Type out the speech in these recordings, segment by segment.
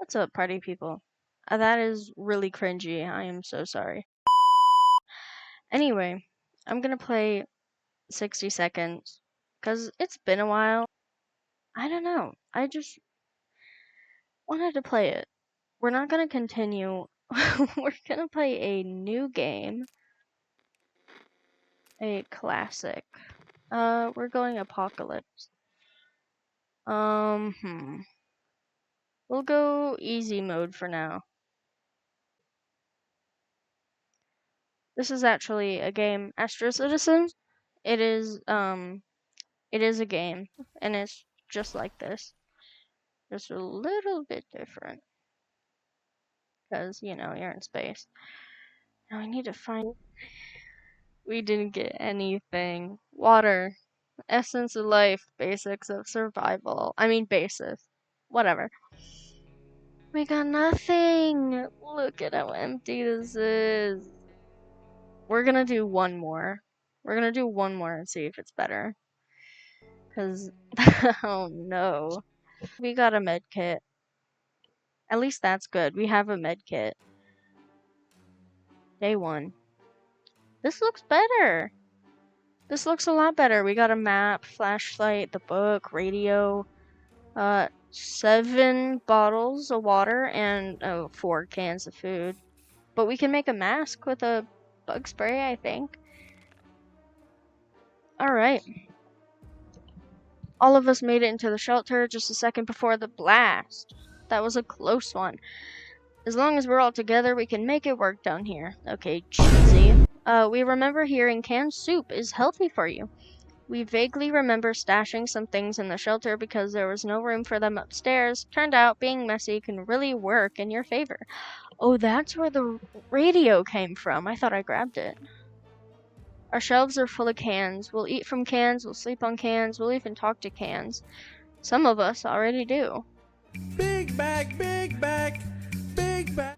What's up, party people? That is really cringy. I am so sorry. Anyway, I'm gonna play 60 seconds because it's been a while. I don't know. I just wanted to play it. We're not gonna continue. We're gonna play a new game, a classic. We're going apocalypse. Um, hmm. We'll go easy mode for now. This is actually a game, Astro Citizen. It is, it is a game, and it's just like this. Just a little bit different. Because, you're in space. Now I need to find... We didn't get anything. Water. Essence of life. Basics of survival. I mean basics. Whatever. We got nothing! Look at how empty this is. We're gonna do one more. We're gonna do one more and see if it's better. Because... oh no. We got a med kit. At least that's good. We have a med kit. Day 1. This looks better. This looks a lot better. We got a map, flashlight, the book, radio, 7 bottles of water, and 4 cans of food. But we can make a mask with a bug spray, I think. Alright. All of us made it into the shelter just a second before the blast. That was a close one. As long as we're all together, we can make it work down here. Okay, cheesy. We remember hearing canned soup is healthy for you. We vaguely remember stashing some things in the shelter because there was no room for them upstairs. Turned out being messy can really work in your favor. Oh, that's where the radio came from. I thought I grabbed it. Our shelves are full of cans. We'll eat from cans, we'll sleep on cans, we'll even talk to cans. Some of us already do. Big bag, big bag, big bag.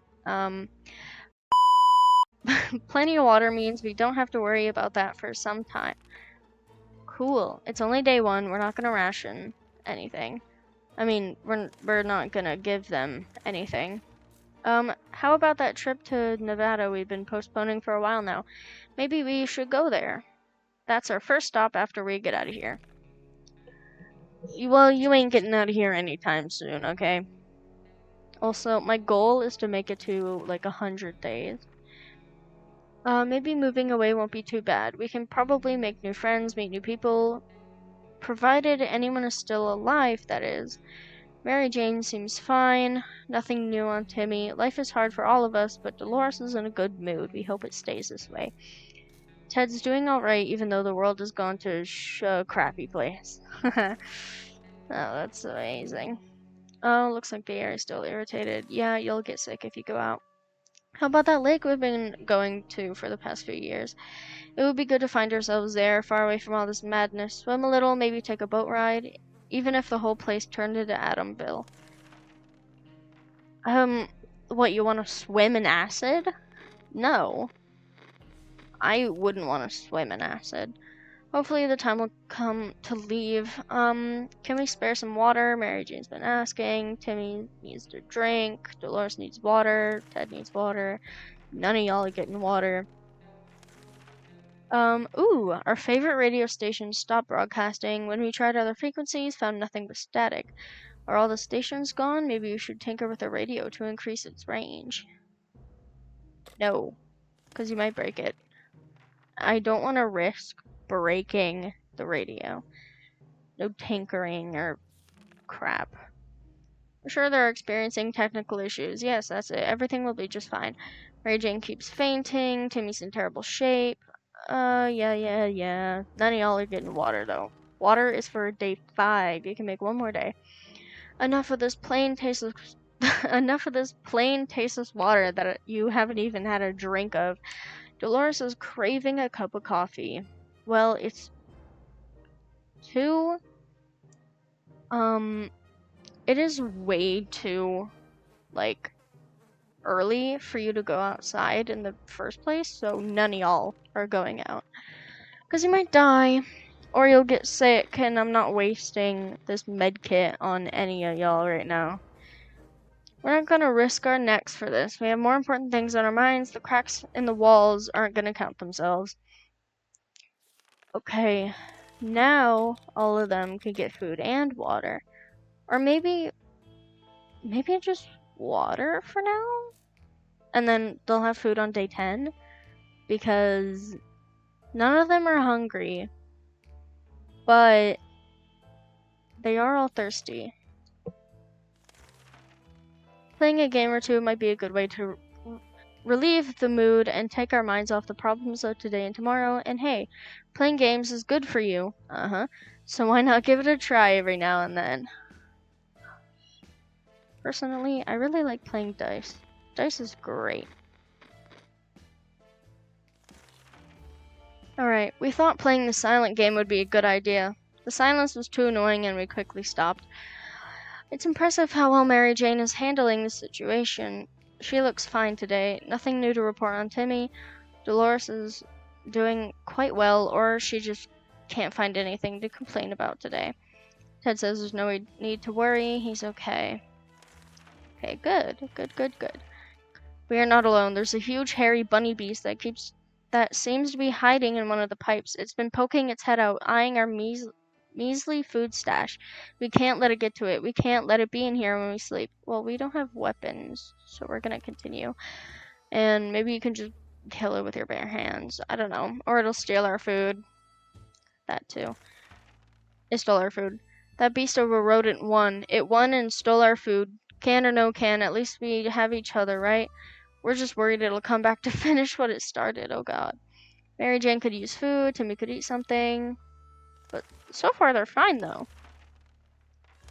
Plenty of water means we don't have to worry about that for some time. Cool. It's only day 1. We're not gonna ration anything. I mean, we're not gonna give them anything. How about that trip to Nevada we've been postponing for a while now? Maybe we should go there. That's our first stop after we get out of here. Well, you ain't getting out of here anytime soon, okay? Also, my goal is to make it to, like, 100 days. Maybe moving away won't be too bad. We can probably make new friends, meet new people, provided anyone is still alive, that is. Mary Jane seems fine. Nothing new on Timmy. Life is hard for all of us, but Dolores is in a good mood. We hope it stays this way. Ted's doing alright, even though the world has gone to a crappy place. Oh, that's amazing. Oh, looks like the air is still irritated. Yeah, you'll get sick if you go out. How about that lake we've been going to for the past few years? It would be good to find ourselves there, far away from all this madness. Swim a little, maybe take a boat ride, even if the whole place turned into Adamville. What, you want to swim in acid? No. I wouldn't want to swim in acid. Hopefully the time will come to leave. Can we spare some water? Mary Jane's been asking. Timmy needs to drink. Dolores needs water. Ted needs water. None of y'all are getting water. Ooh, our favorite radio station stopped broadcasting. When we tried other frequencies, found nothing but static. Are all the stations gone? Maybe we should tinker with the radio to increase its range. No, because you might break it. I don't want to risk breaking the radio. No tinkering or crap. I'm sure they're experiencing technical issues. Yes, that's it. Everything will be just fine. Mary Jane keeps fainting. Timmy's in terrible shape. Yeah. None of y'all are getting water, though. Water is for day 5. You can make one more day. Enough of this plain tasteless... Enough of this plain tasteless water that you haven't even had a drink of. Dolores is craving a cup of coffee. Well, it's too... It is way too, like, early for you to go outside in the first place, so none of y'all are going out. Because you might die, or you'll get sick, and I'm not wasting this med kit on any of y'all right now. We're not gonna risk our necks for this. We have more important things on our minds. The cracks in the walls aren't gonna count themselves. Okay, now all of them could get food and water. Or maybe just water for now? And then they'll have food on day 10 because none of them are hungry, but they are all thirsty. Playing a game or two might be a good way to relieve the mood and take our minds off the problems of today and tomorrow. And hey, playing games is good for you. So why not give it a try every now and then? Personally, I really like playing dice. Dice is great. Alright, we thought playing the silent game would be a good idea. The silence was too annoying and we quickly stopped. It's impressive how well Mary Jane is handling the situation. She looks fine today. Nothing new to report on Timmy. Dolores is doing quite well, or she just can't find anything to complain about today. Ted says there's no need to worry. He's okay. Okay, good. We are not alone. There's a huge hairy bunny beast that seems to be hiding in one of the pipes. It's been poking its head out, eyeing our measly food stash. We can't let it get to it. We can't let it be in here when we sleep. Well, we don't have weapons, so we're gonna continue. And maybe you can just kill it with your bare hands. I don't know. Or it'll steal our food. That too. It stole our food. That beast over rodent won. It won and stole our food. Can or no can, at least we have each other, right? We're just worried it'll come back to finish what it started. Oh god. Mary Jane could use food. Timmy could eat something. But so far they're fine though.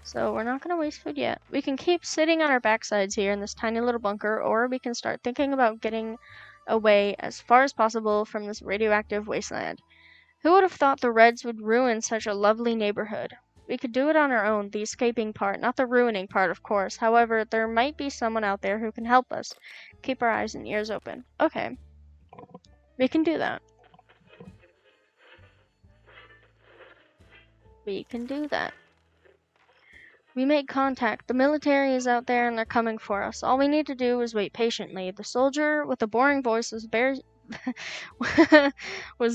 So we're not going to waste food yet. We can keep sitting on our backsides here in this tiny little bunker, or we can start thinking about getting away as far as possible from this radioactive wasteland. Who would have thought the Reds would ruin such a lovely neighborhood? We could do it on our own, the escaping part, not the ruining part, of course. However, there might be someone out there who can help us. Keep our eyes and ears open. Okay. We can do that. We can do that. We made contact. The military is out there and they're coming for us. All we need to do is wait patiently. The soldier with the boring voice was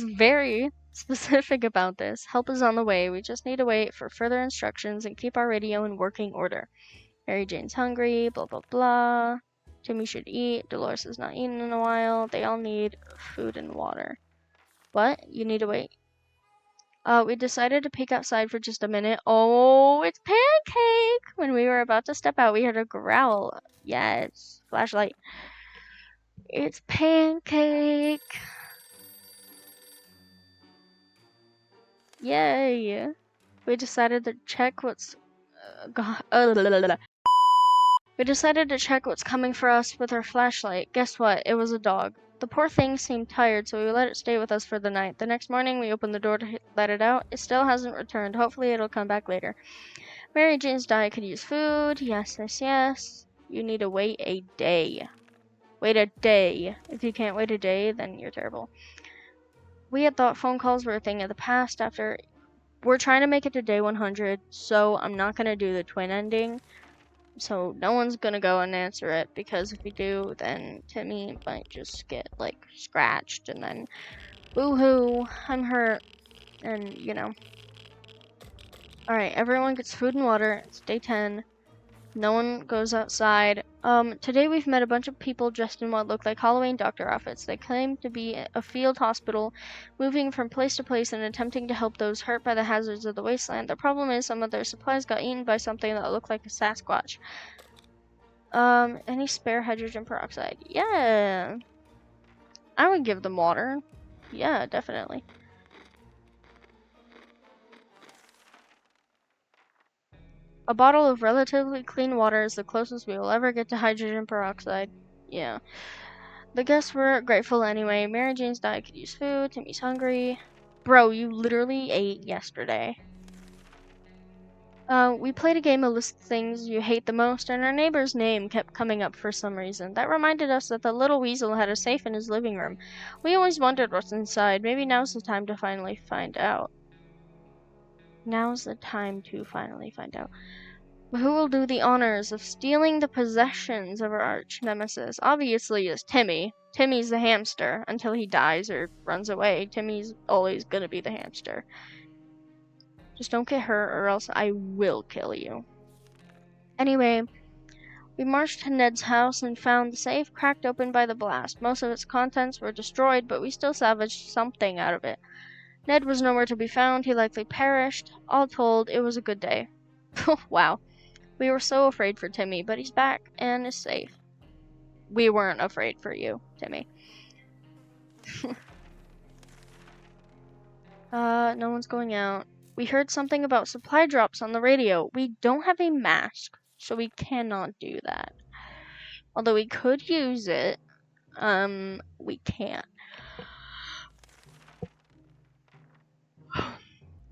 very specific about this. Help is on the way. We just need to wait for further instructions and keep our radio in working order. Mary Jane's hungry, blah blah blah. Timmy should eat. Dolores has not eaten in a while. They all need food and water. What? You need to wait. We decided to peek outside for just a minute. Oh, it's Pancake! When we were about to step out, we heard a growl. Yes, flashlight. It's Pancake! Yay! We decided to check what's... We decided to check what's coming for us with our flashlight. Guess what? It was a dog. The poor thing seemed tired, so we let it stay with us for the night. The next morning, we opened the door to let it out. It still hasn't returned. Hopefully, it'll come back later. Mary Jane's diet could use food. Yes. You need to wait a day. Wait a day. If you can't wait a day, then you're terrible. We had thought phone calls were a thing of the past after... We're trying to make it to day 100, so I'm not going to do the twin ending. So no one's gonna go and answer it, because if we do, then Timmy might just get, like, scratched, and then boo-hoo, I'm hurt, and, you know. Alright, everyone gets food and water. It's day 10. No one goes outside. Today we've met a bunch of people dressed in what look like Halloween doctor outfits. They claim to be a field hospital, moving from place to place and attempting to help those hurt by the hazards of the wasteland. The problem is some of their supplies got eaten by something that looked like a Sasquatch. Any spare hydrogen peroxide? Yeah. I would give them water. Yeah, definitely. A bottle of relatively clean water is the closest we will ever get to hydrogen peroxide. Yeah. The guests were grateful anyway. Mary Jane's diet could use food. Timmy's hungry. Bro, you literally ate yesterday. We played a game of list things you hate the most, and our neighbor's name kept coming up for some reason. That reminded us that the little weasel had a safe in his living room. We always wondered what's inside. Maybe now's the time to finally find out. Now's the time to finally find out. But who will do the honors of stealing the possessions of our arch nemesis? Obviously, it's Timmy. Timmy's the hamster. Until he dies or runs away, Timmy's always gonna be the hamster. Just don't get hurt or else I will kill you. Anyway, we marched to Ned's house and found the safe cracked open by the blast. Most of its contents were destroyed, but we still salvaged something out of it. Ned was nowhere to be found. He likely perished. All told, it was a good day. Wow. We were so afraid for Timmy, but he's back and is safe. We weren't afraid for you, Timmy. No one's going out. We heard something about supply drops on the radio. We don't have a mask, so we cannot do that. Although we could use it, we can't.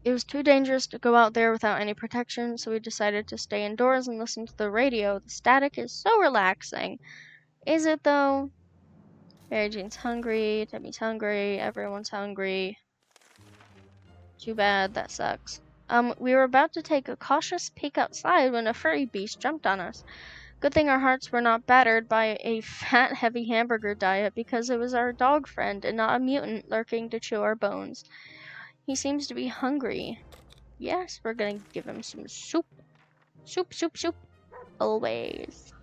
It was too dangerous to go out there without any protection, so we decided to stay indoors and listen to the radio. The static is so relaxing. Is it though? Mary Jane's hungry, Timmy's hungry, everyone's hungry. Too bad, that sucks. We were about to take a cautious peek outside when a furry beast jumped on us. Good thing our hearts were not battered by a fat, heavy hamburger diet because it was our dog friend and not a mutant lurking to chew our bones. He seems to be hungry. Yes, we're gonna give him some soup. Soup, soup, soup. Always.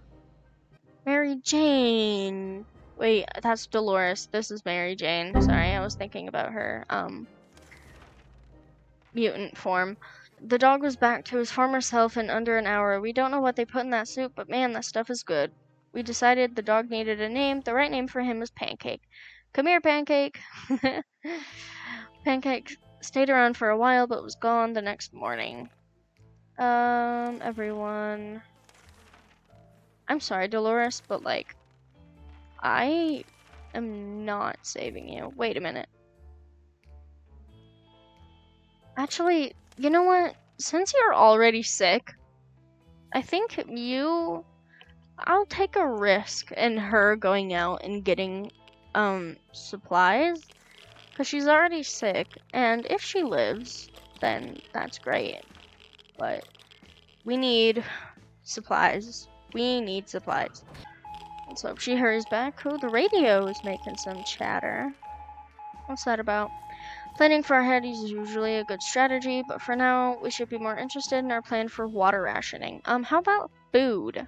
Mary Jane. Wait, that's Dolores. This is Mary Jane. Sorry, I was thinking about her, mutant form. The dog was back to his former self in under an hour. We don't know what they put in that soup, but man, that stuff is good. We decided the dog needed a name. The right name for him was Pancake. Come here, Pancake. Pancake stayed around for a while, but was gone the next morning. Everyone. I'm sorry, Dolores, but like, I am not saving you. Wait a minute. Actually, you know what? Since you're already sick, I think I'll take a risk in her going out and getting, supplies. Because she's already sick, and if she lives, then that's great. But we need supplies. We need supplies. And so if she hurries back, the radio is making some chatter. What's that about? Planning for ahead is usually a good strategy, but for now, we should be more interested in our plan for water rationing. How about food?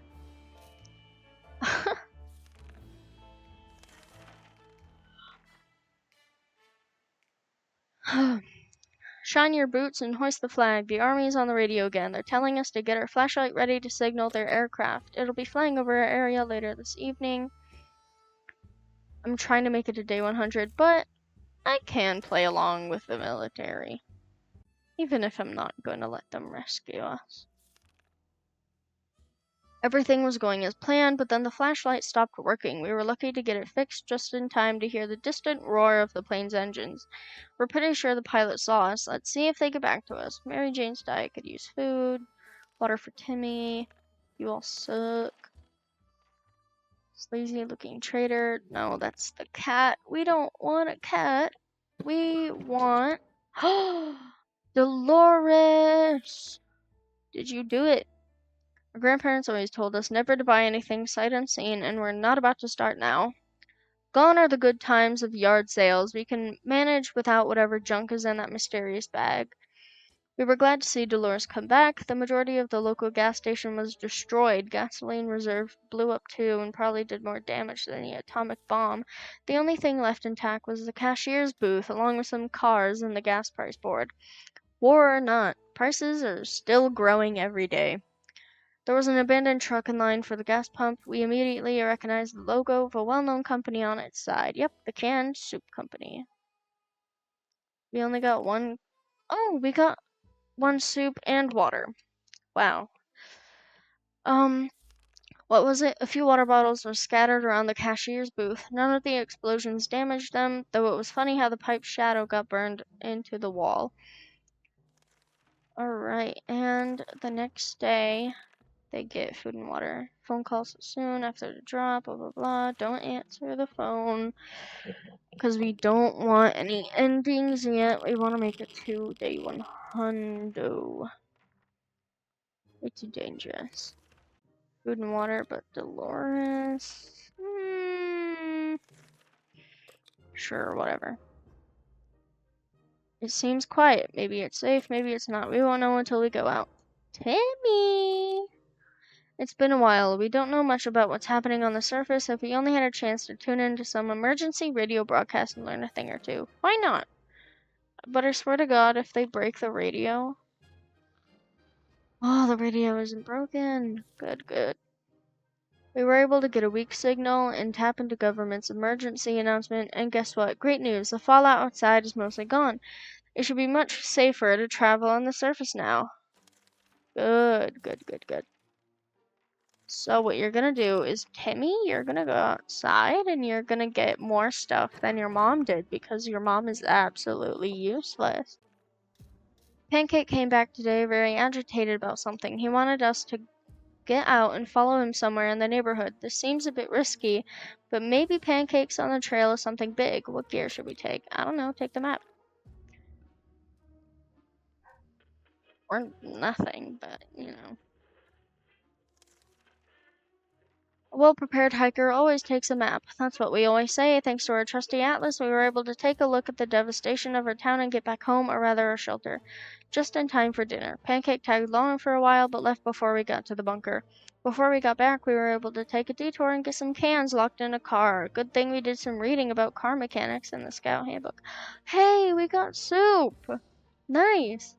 Shine your boots and hoist the flag. The army is on the radio again. They're telling us to get our flashlight ready to signal their aircraft. It'll be flying over our area later this evening. I'm trying to make it to day 100, but I can play along with the military. Even if I'm not going to let them rescue us. Everything was going as planned, but then the flashlight stopped working. We were lucky to get it fixed just in time to hear the distant roar of the plane's engines. We're pretty sure the pilot saw us. Let's see if they get back to us. Mary Jane's diet could use food. Water for Timmy. You all suck. Sleazy looking traitor. No, that's the cat. We don't want a cat. We want... Dolores! Did you do it? Our grandparents always told us never to buy anything sight unseen, and we're not about to start now. Gone are the good times of yard sales. We can manage without whatever junk is in that mysterious bag. We were glad to see Dolores come back. The majority of the local gas station was destroyed. Gasoline reserve blew up too and probably did more damage than the atomic bomb. The only thing left intact was the cashier's booth, along with some cars and the gas price board. War or not, prices are still growing every day. There was an abandoned truck in line for the gas pump. We immediately recognized the logo of a well-known company on its side. Yep, the Canned Soup Company. We only got one... Oh, we got one soup and water. Wow. What was it? A few water bottles were scattered around the cashier's booth. None of the explosions damaged them, though it was funny how the pipe's shadow got burned into the wall. Alright, and the next day, they get food and water. Phone calls soon after the drop, blah blah blah. Don't answer the phone, because we don't want any endings yet. We want to make it to day 100. Way too dangerous. Food and water, but Dolores. Sure, whatever. It seems quiet. Maybe it's safe, maybe it's not. We won't know until we go out. Timmy! It's been a while. We don't know much about what's happening on the surface. If we only had a chance to tune into some emergency radio broadcast and learn a thing or two. Why not? But I swear to God, if they break the radio... Oh, the radio isn't broken. Good, good. We were able to get a weak signal and tap into government's emergency announcement, and guess what? Great news. The fallout outside is mostly gone. It should be much safer to travel on the surface now. Good, good, good, good. So what you're gonna do is, Timmy, you're gonna go outside and you're gonna get more stuff than your mom did because your mom is absolutely useless. Pancake came back today very agitated about something. He wanted us to get out and follow him somewhere in the neighborhood. This seems a bit risky, but maybe Pancake's on the trail of something big. What gear should we take? I don't know, take the map. Or nothing, but, you know. A well-prepared hiker always takes a map. That's what we always say. Thanks to our trusty atlas, we were able to take a look at the devastation of our town and get back home, or rather our shelter, just in time for dinner. Pancake tagged along for a while, but left before we got to the bunker. Before we got back, we were able to take a detour and get some cans locked in a car. Good thing we did some reading about car mechanics in the Scout Handbook. Hey, we got soup! Nice!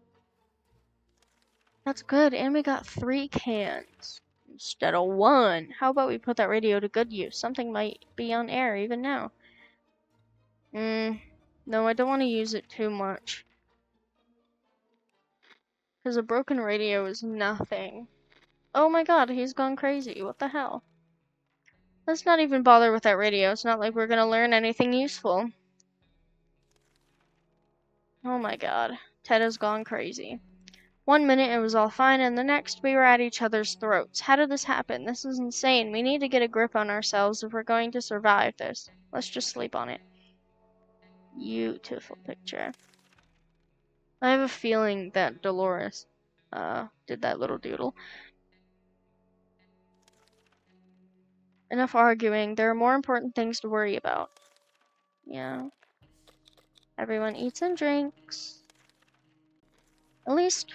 That's good, and we got 3 cans. Instead of 1. How about we put that radio to good use? Something might be on air even now. No, I don't want to use it too much. Because a broken radio is nothing. Oh my god, he's gone crazy. What the hell? Let's not even bother with that radio. It's not like we're gonna learn anything useful. Oh my god. Ted has gone crazy. 1 minute it was all fine, and the next we were at each other's throats. How did this happen? This is insane. We need to get a grip on ourselves if we're going to survive this. Let's just sleep on it. Beautiful picture. I have a feeling that Dolores did that little doodle. Enough arguing. There are more important things to worry about. Yeah. Everyone eats and drinks. At least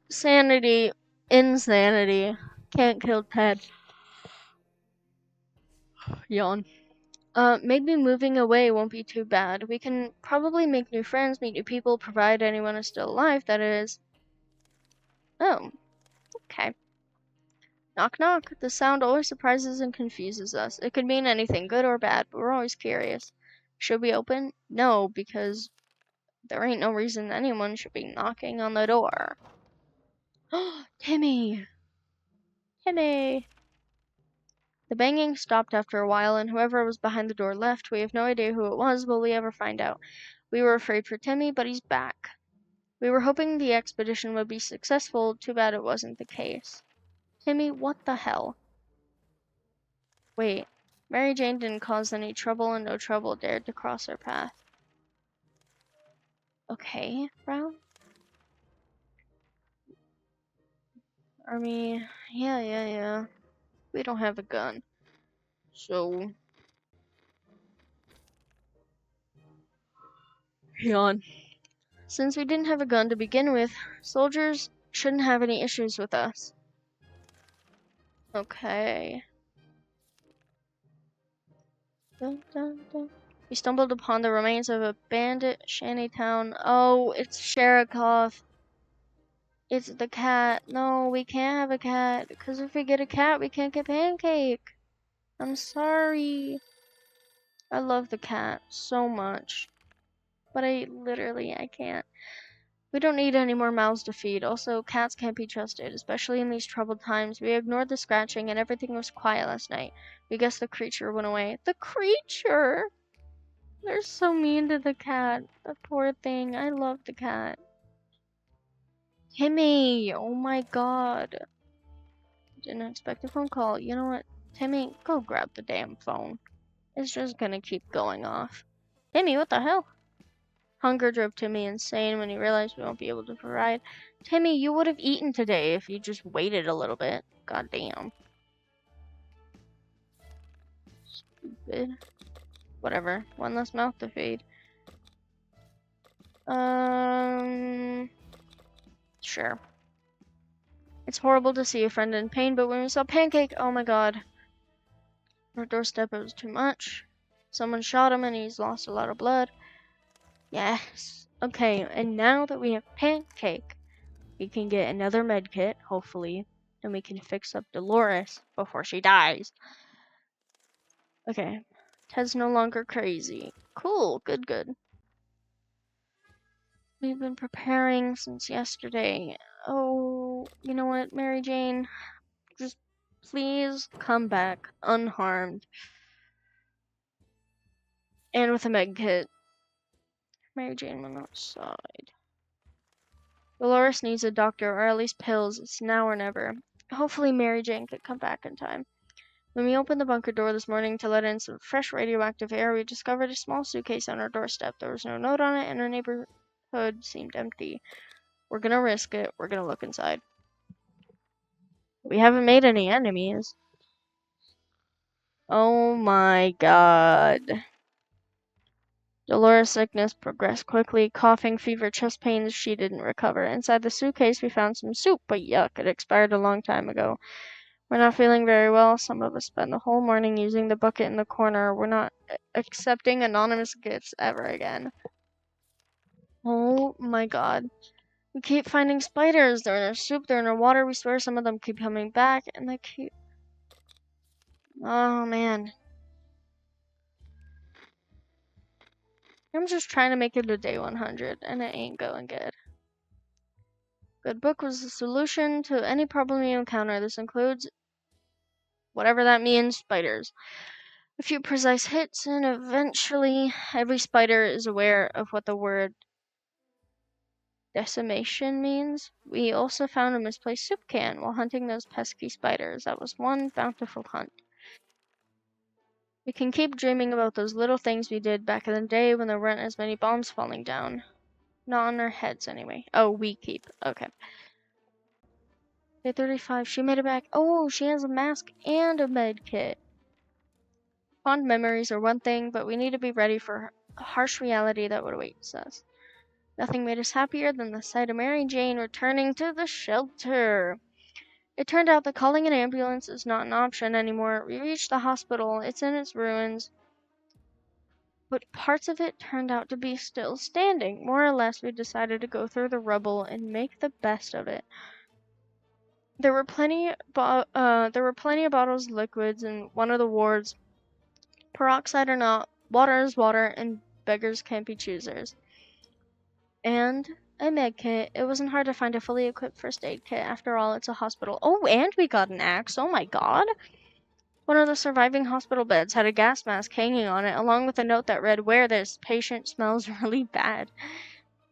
sanity, insanity can't kill Ted. Yawn. Maybe moving away won't be too bad. We can probably make new friends, meet new people, provided anyone is still alive, that is. Oh, okay. Knock knock. The sound always surprises and confuses us. It could mean anything, good or bad, but we're always curious. Should we open? No, because there ain't no reason anyone should be knocking on the door. Timmy! Timmy! The banging stopped after a while, and whoever was behind the door left. We have no idea who it was. Will we ever find out? We were afraid for Timmy, but he's back. We were hoping the expedition would be successful. Too bad it wasn't the case. Timmy, what the hell? Wait. Mary Jane didn't cause any trouble, and no trouble dared to cross her path. Okay, Brown? Army. Yeah. We don't have a gun. So. Yawn. Since we didn't have a gun to begin with, soldiers shouldn't have any issues with us. Okay. Dun, dun, dun. We stumbled upon the remains of a bandit shantytown. Oh, it's Sherikov. It's the cat. No, we can't have a cat. Because if we get a cat, we can't get Pancake. I'm sorry. I love the cat so much. But I can't. We don't need any more mouths to feed. Also, cats can't be trusted, especially in these troubled times. We ignored the scratching and everything was quiet last night. We guess the creature went away. The creature! They're so mean to the cat. The poor thing. I love the cat. Timmy! Oh my god. Didn't expect a phone call. You know what? Timmy, go grab the damn phone. It's just gonna keep going off. Timmy, what the hell? Hunger drove Timmy insane when he realized we won't be able to provide. Timmy, you would have eaten today if you just waited a little bit. God damn. Stupid. Whatever. One less mouth to feed. Sure. It's horrible to see a friend in pain, but when we saw Pancake, oh my god. Our doorstep, it was too much. Someone shot him and he's lost a lot of blood. Yes. Okay, and now that we have Pancake, we can get another med kit, hopefully, and we can fix up Dolores before she dies. Okay. Ted's no longer crazy. Cool, good. We've been preparing since yesterday. Oh, you know what, Mary Jane? Just please come back unharmed. And with a med kit. Mary Jane went outside. Dolores needs a doctor, or at least pills. It's now or never. Hopefully Mary Jane could come back in time. When we opened the bunker door this morning to let in some fresh radioactive air, we discovered a small suitcase on our doorstep. There was no note on it, and our neighborhood seemed empty. We're gonna risk it. We're gonna look inside. We haven't made any enemies. Oh my god. Dolores' sickness progressed quickly. Coughing, fever, chest pains, she didn't recover. Inside the suitcase, we found some soup, but yuck, it expired a long time ago. We're not feeling very well. Some of us spent the whole morning using the bucket in the corner. We're not accepting anonymous gifts ever again. Oh my god. We keep finding spiders. They're in our soup, they're in our water. We swear some of them keep coming back, and they keep... Oh man. I'm just trying to make it to day 100, and it ain't going good. Good book was the solution to any problem you encounter. This includes, whatever that means, spiders. A few precise hits, and eventually every spider is aware of what the word decimation means. We also found a misplaced soup can while hunting those pesky spiders. That was one bountiful hunt. We can keep dreaming about those little things we did back in the day when there weren't as many bombs falling down. Not on our heads, anyway. Oh, we keep. Okay. Day 35. She made it back. Oh, she has a mask and a med kit. Fond memories are one thing, but we need to be ready for a harsh reality that would await us. Nothing made us happier than the sight of Mary Jane returning to the shelter. It turned out that calling an ambulance is not an option anymore. We reached the hospital. It's in its ruins. But parts of it turned out to be still standing. More or less, we decided to go through the rubble and make the best of it. There were plenty of bottles of liquids in one of the wards. Peroxide or not, water is water, and beggars can't be choosers. And a med kit. It wasn't hard to find a fully equipped first aid kit. After all, it's a hospital. Oh, and we got an axe. Oh my god. One of the surviving hospital beds had a gas mask hanging on it, along with a note that read, "Wear this. Patient smells really bad."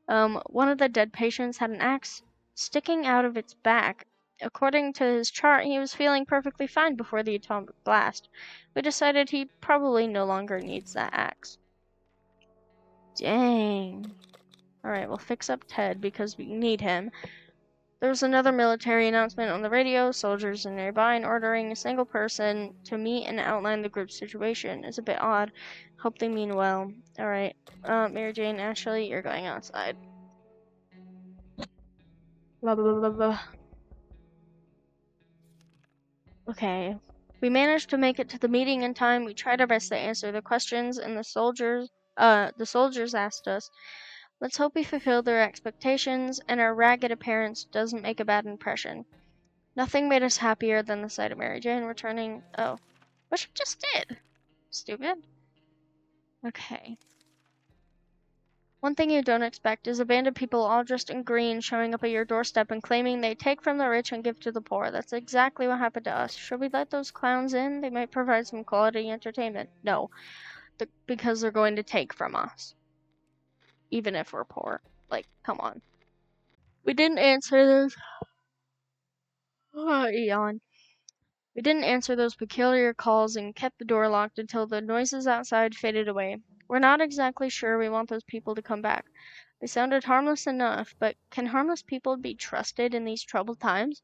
One of the dead patients had an axe sticking out of its back. According to his chart, he was feeling perfectly fine before the atomic blast. We decided he probably no longer needs that axe. Dang. Alright, we'll fix up Ted because we need him. There was another military announcement on the radio. Soldiers are nearby and ordering a single person to meet and outline the group's situation. It's a bit odd. Hope they mean well. Alright, Mary Jane, Ashley, you're going outside. Blah, blah, blah, blah, blah. Okay. We managed to make it to the meeting in time. We tried our best to answer the questions, and the soldiers asked us. Let's hope we fulfill their expectations, and our ragged appearance doesn't make a bad impression. Nothing made us happier than the sight of Mary Jane returning. Oh, what she just did. Stupid. Okay. One thing you don't expect is a band of people all dressed in green showing up at your doorstep and claiming they take from the rich and give to the poor. That's exactly what happened to us. Should we let those clowns in? They might provide some quality entertainment. No, because they're going to take from us. Even if we're poor. Like, come on. We didn't answer those. Oh, yawn. We didn't answer those peculiar calls and kept the door locked until the noises outside faded away. We're not exactly sure we want those people to come back. They sounded harmless enough, but can harmless people be trusted in these troubled times?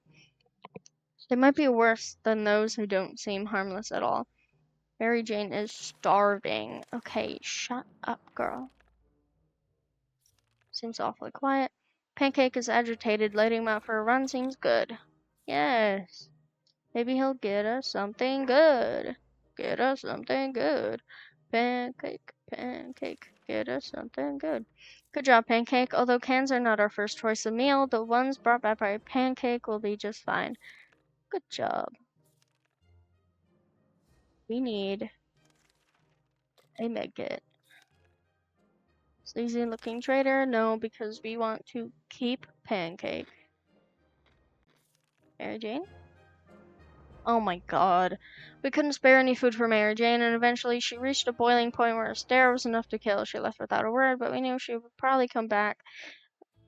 They might be worse than those who don't seem harmless at all. Mary Jane is starving. Okay, shut up, girl. Seems awfully quiet. Pancake is agitated. Letting him out for a run seems good. Yes. Maybe he'll get us something good. Get us something good. Pancake, pancake, get us something good. Good job, Pancake. Although cans are not our first choice of meal, the ones brought back by Pancake will be just fine. Good job. We need a medkit. Sleazy looking trader? No, because we want to keep Pancake. Mary Jane? Oh my god. We couldn't spare any food for Mary Jane, and eventually she reached a boiling point where a stare was enough to kill. She left without a word, but we knew she would probably come back,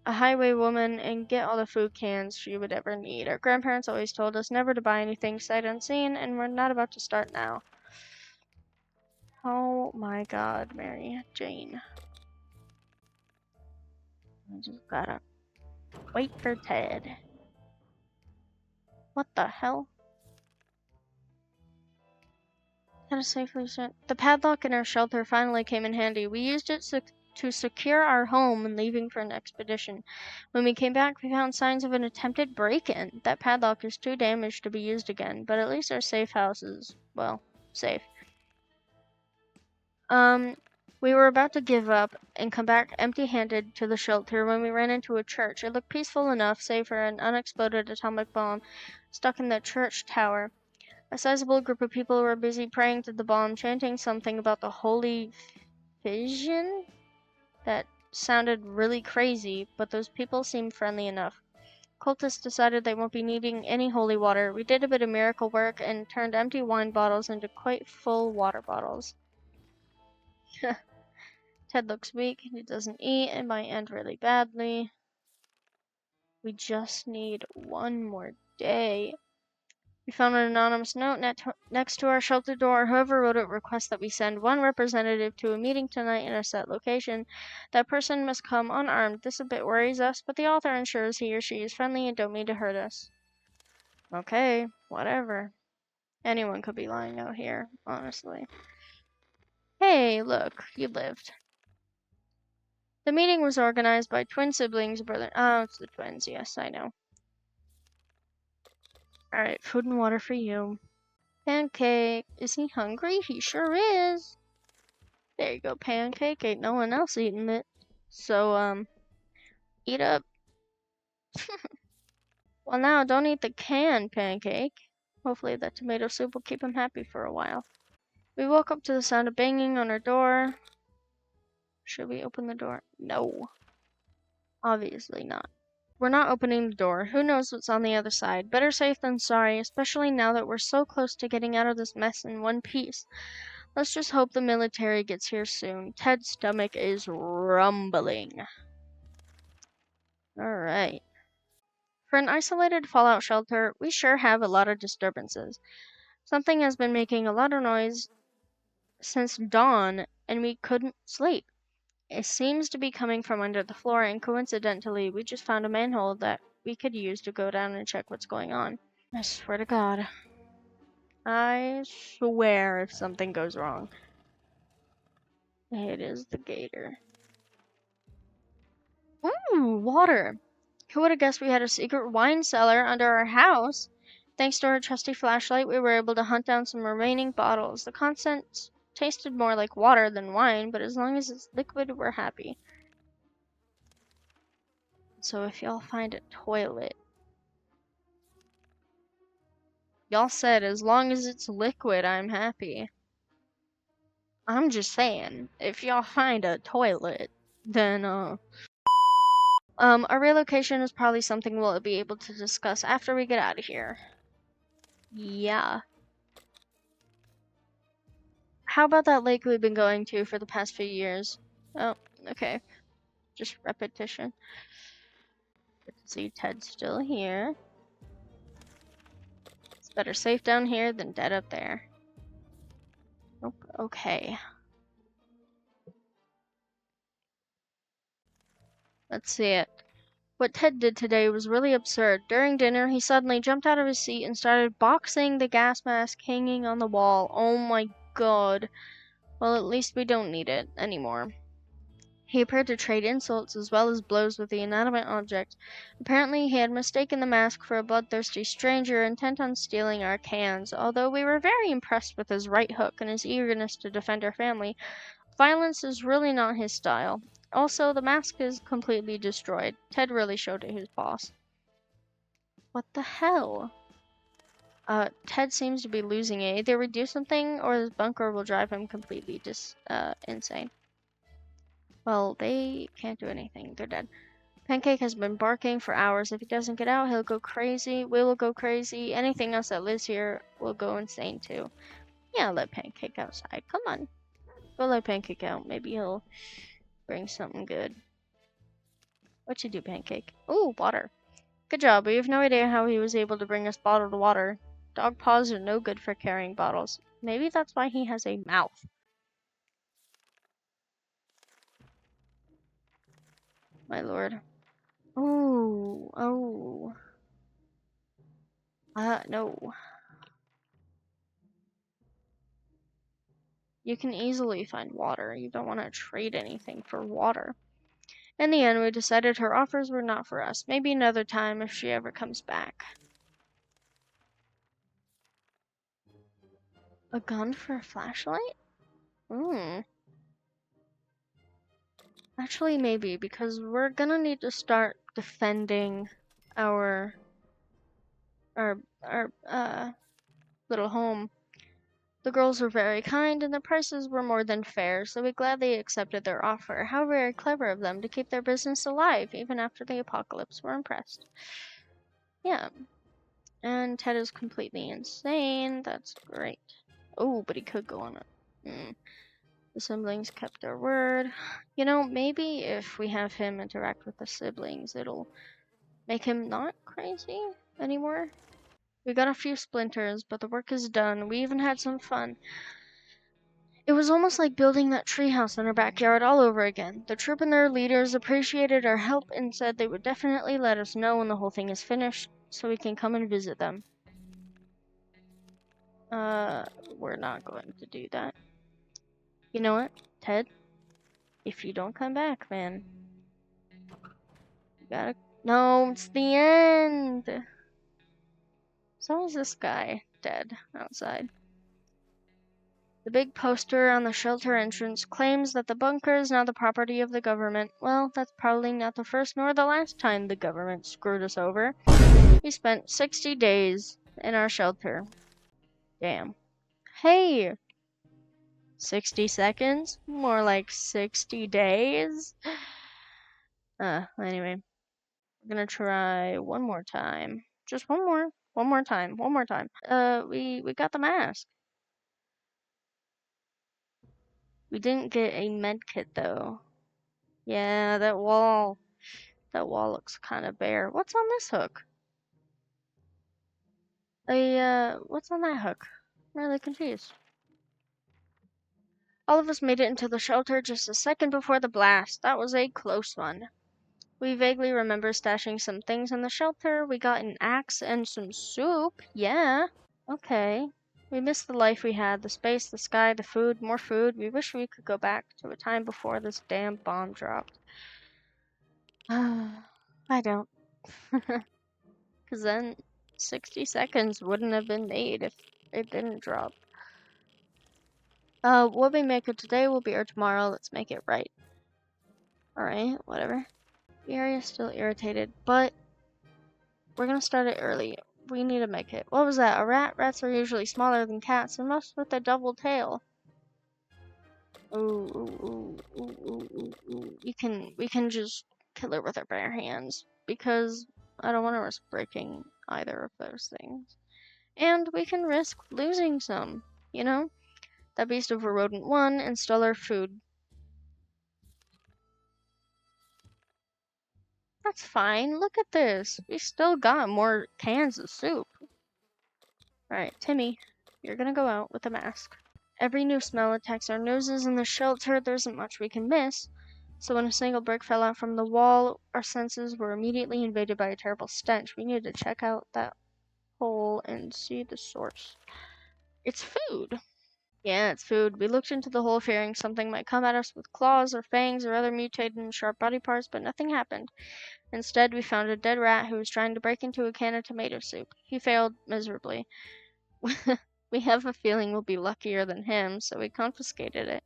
a highwaywoman, and get all the food cans she would ever need. Our grandparents always told us never to buy anything sight unseen, and we're not about to start now. Oh my god, Mary Jane. I just gotta wait for Ted. What the hell? Ted is safely sent. The padlock in our shelter finally came in handy. We used it to secure our home when leaving for an expedition. When we came back, we found signs of an attempted break-in. That padlock is too damaged to be used again, but at least our safe house is, well, safe. We were about to give up and come back empty-handed to the shelter when we ran into a church. It looked peaceful enough, save for an unexploded atomic bomb stuck in the church tower. A sizable group of people were busy praying to the bomb, chanting something about the Holy Vision? That sounded really crazy, but those people seemed friendly enough. Cultists decided they won't be needing any holy water. We did a bit of miracle work and turned empty wine bottles into quite full water bottles. Ted looks weak, he doesn't eat, it might end really badly. We just need one more day. We found an anonymous note next to our shelter door. Whoever wrote it requests that we send one representative to a meeting tonight in a set location. That person must come unarmed. This a bit worries us, but the author ensures he or she is friendly and don't mean to hurt us. Okay, whatever. Anyone could be lying out here, honestly. Hey, look, you lived. The meeting was organized by twin siblings, brother. Oh, it's the twins. Yes, I know. Alright, food and water for you. Pancake. Is he hungry? He sure is. There you go, Pancake. Ain't no one else eating it. So, eat up. Well, now, don't eat the canned Pancake. Hopefully that tomato soup will keep him happy for a while. We woke up to the sound of banging on our door. Should we open the door? No. Obviously not. We're not opening the door. Who knows what's on the other side? Better safe than sorry, especially now that we're so close to getting out of this mess in one piece. Let's just hope the military gets here soon. Ted's stomach is rumbling. Alright. For an isolated fallout shelter, we sure have a lot of disturbances. Something has been making a lot of noise since dawn, and we couldn't sleep. It seems to be coming from under the floor, and coincidentally, we just found a manhole that we could use to go down and check what's going on. I swear to God. I swear if something goes wrong. It is the gator. Ooh, water! Who would have guessed we had a secret wine cellar under our house? Thanks to our trusty flashlight, we were able to hunt down some remaining bottles. The contents tasted more like water than wine, but as long as it's liquid, we're happy. So if y'all find a toilet, y'all said as long as it's liquid, I'm happy. I'm just saying, if y'all find a toilet, then, our relocation is probably something we'll be able to discuss after we get out of here. Yeah. How about that lake we've been going to for the past few years? Oh, okay. Just repetition. Good to see Ted's still here. It's better safe down here than dead up there. Nope. Okay. Let's see it. What Ted did today was really absurd. During dinner, he suddenly jumped out of his seat and started boxing the gas mask hanging on the wall. Oh my god. Well, at least we don't need it anymore. He appeared to trade insults as well as blows with the inanimate object. Apparently, he had mistaken the mask for a bloodthirsty stranger intent on stealing our cans. Although we were very impressed with his right hook and his eagerness to defend our family, violence is really not his style. Also, the mask is completely destroyed. Ted really showed it his boss. What the hell? Ted seems to be losing it. Either we do something or this bunker will drive him completely insane. Well, they can't do anything. They're dead. Pancake has been barking for hours. If he doesn't get out, he'll go crazy. We will go crazy. Anything else that lives here will go insane too. Yeah, let Pancake outside. Come on. Go let Pancake out. Maybe he'll bring something good. What you do, Pancake? Ooh, water. Good job. We have no idea how he was able to bring us bottled water. Dog paws are no good for carrying bottles. Maybe that's why he has a mouth. My lord. Ooh, oh. No. You can easily find water. You don't want to trade anything for water. In the end, we decided her offers were not for us. Maybe another time if she ever comes back. A gun for a flashlight? Hmm. Actually, maybe, because we're gonna need to start defending our our little home. The girls were very kind, and the prices were more than fair, so we gladly accepted their offer. How very clever of them to keep their business alive, even after the apocalypse. We're impressed. Yeah, and Ted is completely insane. That's great. Oh, but he could go on it. The siblings kept their word. You know, maybe if we have him interact with the siblings, it'll make him not crazy anymore. We got a few splinters, but the work is done. We even had some fun. It was almost like building that treehouse in our backyard all over again. The troop and their leaders appreciated our help and said they would definitely let us know when the whole thing is finished so we can come and visit them. We're not going to do that. You know what, Ted? If you don't come back, man, you gotta. No, it's the end! So is this guy dead outside. The big poster on the shelter entrance claims that the bunker is now the property of the government. Well, that's probably not the first nor the last time the government screwed us over. We spent 60 days in our shelter. Damn. Hey! 60 seconds? More like 60 days? Anyway. We're gonna try one more time. Just one more. One more time. One more time. We got the mask. We didn't get a med kit though. Yeah, that wall looks kind of bare. What's on this hook? What's on that hook? I'm really confused. All of us made it into the shelter just a second before the blast. That was a close one. We vaguely remember stashing some things in the shelter. We got an axe and some soup. Yeah. Okay. We miss the life we had, the space, the sky, the food, more food. We wish we could go back to a time before this damn bomb dropped. I don't. Because then 60 seconds wouldn't have been made if it didn't drop. What we make it today will be our tomorrow. Let's make it right. Alright, whatever. The area's still irritated, but we're gonna start it early. We need to make it. What was that? A rat? Rats are usually smaller than cats, and most with a double tail. Ooh. We can just kill it with our bare hands because I don't want to risk breaking either of those things. And we can risk losing some, you know? That beast over rodent 1 and stole our food. That's fine. Look at this. We still got more cans of soup. Alright, Timmy, you're gonna go out with a mask. Every new smell attacks our noses in the shelter. There isn't much we can miss. So when a single brick fell out from the wall, our senses were immediately invaded by a terrible stench. We needed to check out that hole and see the source. It's food. Yeah, it's food. We looked into the hole fearing something might come at us with claws or fangs or other mutated and sharp body parts, but nothing happened. Instead, we found a dead rat who was trying to break into a can of tomato soup. He failed miserably. We have a feeling we'll be luckier than him, so we confiscated it.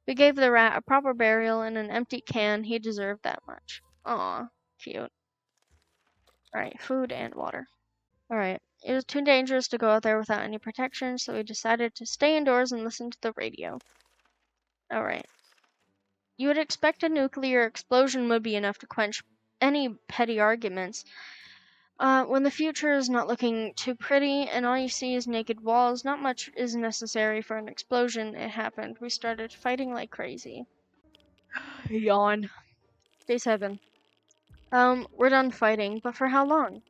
We gave the rat a proper burial in an empty can. He deserved that much. Aw, cute. Alright, food and water. Alright, it was too dangerous to go out there without any protection, so we decided to stay indoors and listen to the radio. Alright. You would expect a nuclear explosion would be enough to quench any petty arguments. When the future is not looking too pretty and all you see is naked walls, not much is necessary for an explosion. It happened. We started fighting like crazy. Yawn. Day 7. We're done fighting, but for how long?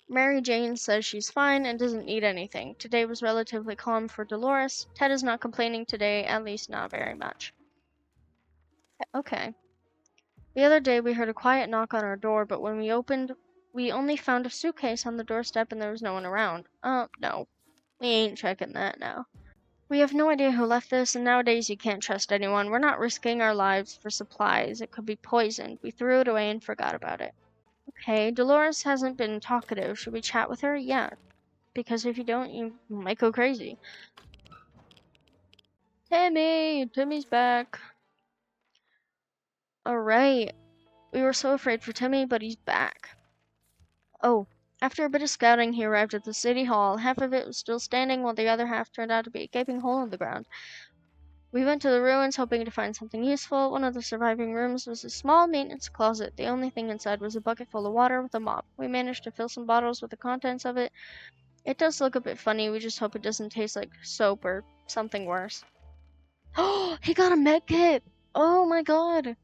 Mary Jane says she's fine and doesn't need anything. Today was relatively calm for Dolores. Ted is not complaining today, at least not very much. Okay. The other day we heard a quiet knock on our door, but when we opened, we only found a suitcase on the doorstep and there was no one around. No. We ain't checking that now. We have no idea who left this, and nowadays you can't trust anyone. We're not risking our lives for supplies. It could be poisoned. We threw it away and forgot about it. Okay, Dolores hasn't been talkative. Should we chat with her? Yeah. Because if you don't, you might go crazy. Timmy's back. Alright. We were so afraid for Timmy, but he's back. Oh, after a bit of scouting, he arrived at the city hall. Half of it was still standing, while the other half turned out to be a gaping hole in the ground. We went to the ruins, hoping to find something useful. One of the surviving rooms was a small maintenance closet. The only thing inside was a bucket full of water with a mop. We managed to fill some bottles with the contents of it. It does look a bit funny. We just hope it doesn't taste like soap or something worse. Oh, he got a med kit! Oh my god!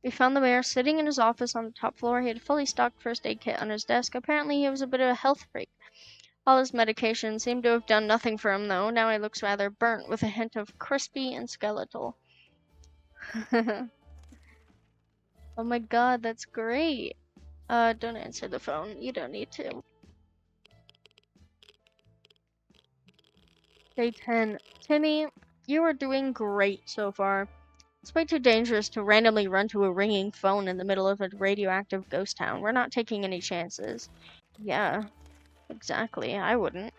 We found the mayor sitting in his office on the top floor. He had a fully stocked first aid kit on his desk. Apparently he was a bit of a health freak. All his medication seemed to have done nothing for him, though. Now he looks rather burnt, with a hint of crispy and skeletal. Oh my god, that's great. Don't answer the phone. You don't need to. Day 10. Timmy, you are doing great so far. It's way too dangerous to randomly run to a ringing phone in the middle of a radioactive ghost town. We're not taking any chances. Yeah, exactly. I wouldn't.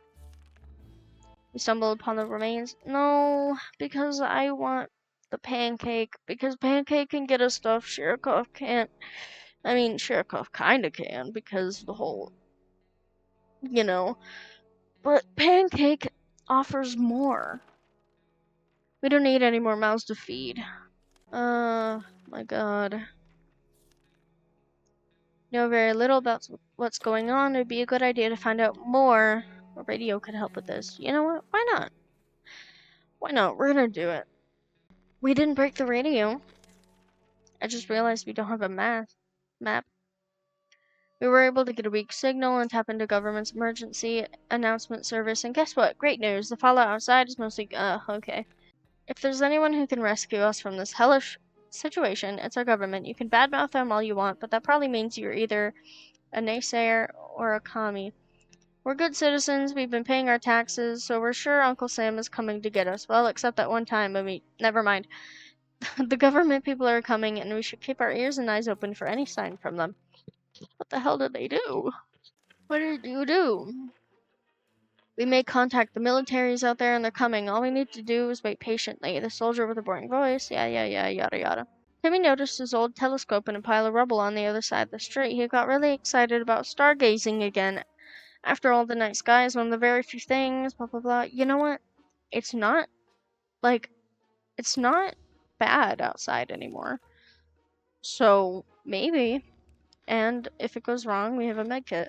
We stumbled upon the remains. No, because I want the pancake. Because pancake can get us stuff Shirokov can't. I mean, Shirokov kinda can, because the whole, you know. But pancake offers more. We don't need any more mouths to feed. My god. Know very little about what's going on. It'd be a good idea to find out more. A radio could help with this. You know what? Why not? Why not? We're gonna do it. We didn't break the radio. I just realized we don't have a map. We were able to get a weak signal and tap into government's emergency announcement service. And guess what? Great news. The fallout outside is mostly, okay. If there's anyone who can rescue us from this hellish situation, it's our government. You can badmouth them all you want, but that probably means you're either a naysayer or a commie. We're good citizens, we've been paying our taxes, so we're sure Uncle Sam is coming to get us. Well, except that one time, never mind. The government people are coming, and we should keep our ears and eyes open for any sign from them. What the hell did they do? What did you do? We may contact the militaries out there and they're coming. All we need to do is wait patiently. The soldier with a boring voice. Yeah, yada yada. Timmy noticed his old telescope in a pile of rubble on the other side of the street. He got really excited about stargazing again. After all, the night sky is one of the very few things, blah blah blah. You know what? It's not, it's not bad outside anymore. So, maybe. And if it goes wrong, we have a medkit.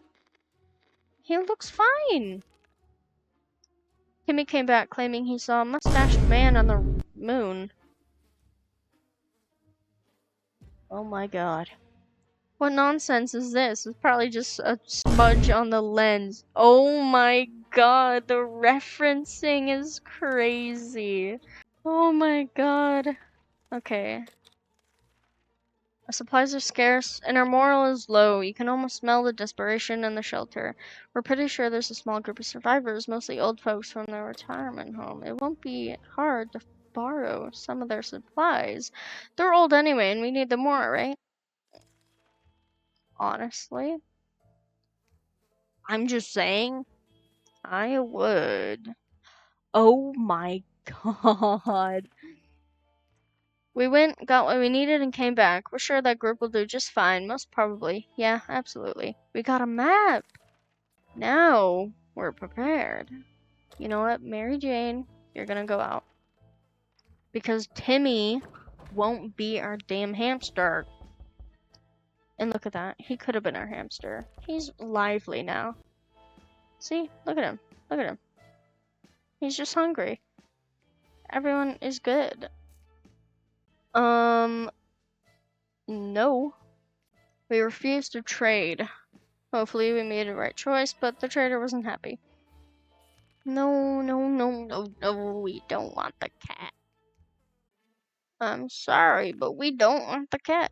He looks fine! Timmy came back claiming he saw a mustached man on the moon. Oh my god. What nonsense is this? It's probably just a smudge on the lens. Oh my god, the referencing is crazy. Oh my god. Okay. Our supplies are scarce, and our morale is low. You can almost smell the desperation in the shelter. We're pretty sure there's a small group of survivors, mostly old folks from their retirement home. It won't be hard to borrow some of their supplies. They're old anyway, and we need them more, right? Honestly, I'm just saying, I would. Oh my god. We went, got what we needed, and came back. We're sure that group will do just fine, most probably. Yeah, absolutely. We got a map! Now we're prepared. You know what, Mary Jane, you're gonna go out. Because Timmy won't be our damn hamster. And look at that. He could have been our hamster. He's lively now. See? Look at him. Look at him. He's just hungry. Everyone is good. No. We refused to trade. Hopefully we made the right choice, but the trader wasn't happy. No, no, no, no, no, we don't want the cat. I'm sorry, but we don't want the cat.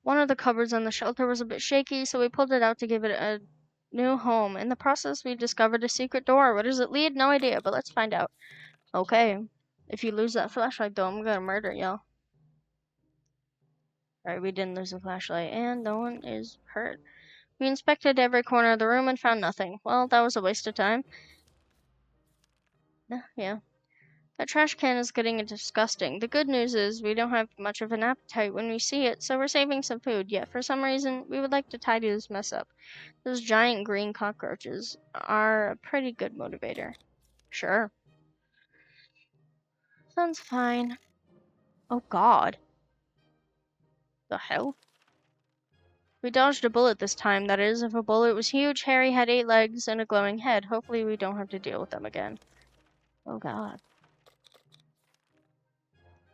One of the cupboards on the shelter was a bit shaky, so we pulled it out to give it a new home. In the process, we discovered a secret door. Where does it lead? No idea, but let's find out. Okay. If you lose that flashlight, though, I'm gonna murder you. Alright, we didn't lose the flashlight, and no one is hurt. We inspected every corner of the room and found nothing. Well, that was a waste of time. Yeah. That trash can is getting disgusting. The good news is we don't have much of an appetite when we see it, so we're saving some food. Yet, for some reason, we would like to tidy this mess up. Those giant green cockroaches are a pretty good motivator. Sure. Sounds fine. Oh god. The hell? We dodged a bullet this time, that is. If a bullet was huge, Harry had 8 legs and a glowing head. Hopefully we don't have to deal with them again. Oh god.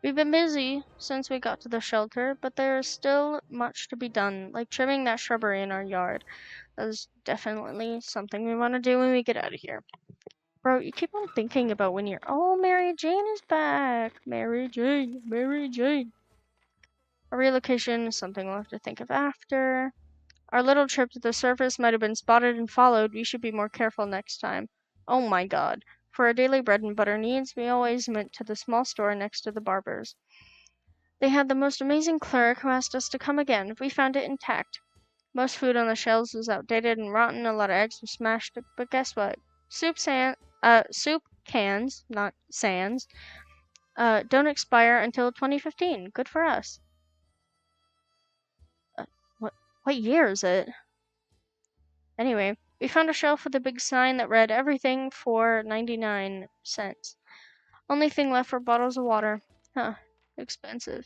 We've been busy since we got to the shelter, but there is still much to be done, like trimming that shrubbery in our yard. That is definitely something we want to do when we get out of here. Bro, you keep on thinking about when you're, oh, Mary Jane is back. Mary Jane, Mary Jane. A relocation is something we'll have to think of after. Our little trip to the surface might have been spotted and followed. We should be more careful next time. Oh my god. For our daily bread and butter needs, we always went to the small store next to the barber's. They had the most amazing clerk who asked us to come again if we found it intact. Most food on the shelves was outdated and rotten, a lot of eggs were smashed, but guess what? Soup cans, not sans, don't expire until 2015. Good for us. Uh, what year is it? Anyway, we found a shelf with a big sign that read everything for 99 cents. Only thing left were bottles of water. Huh, expensive.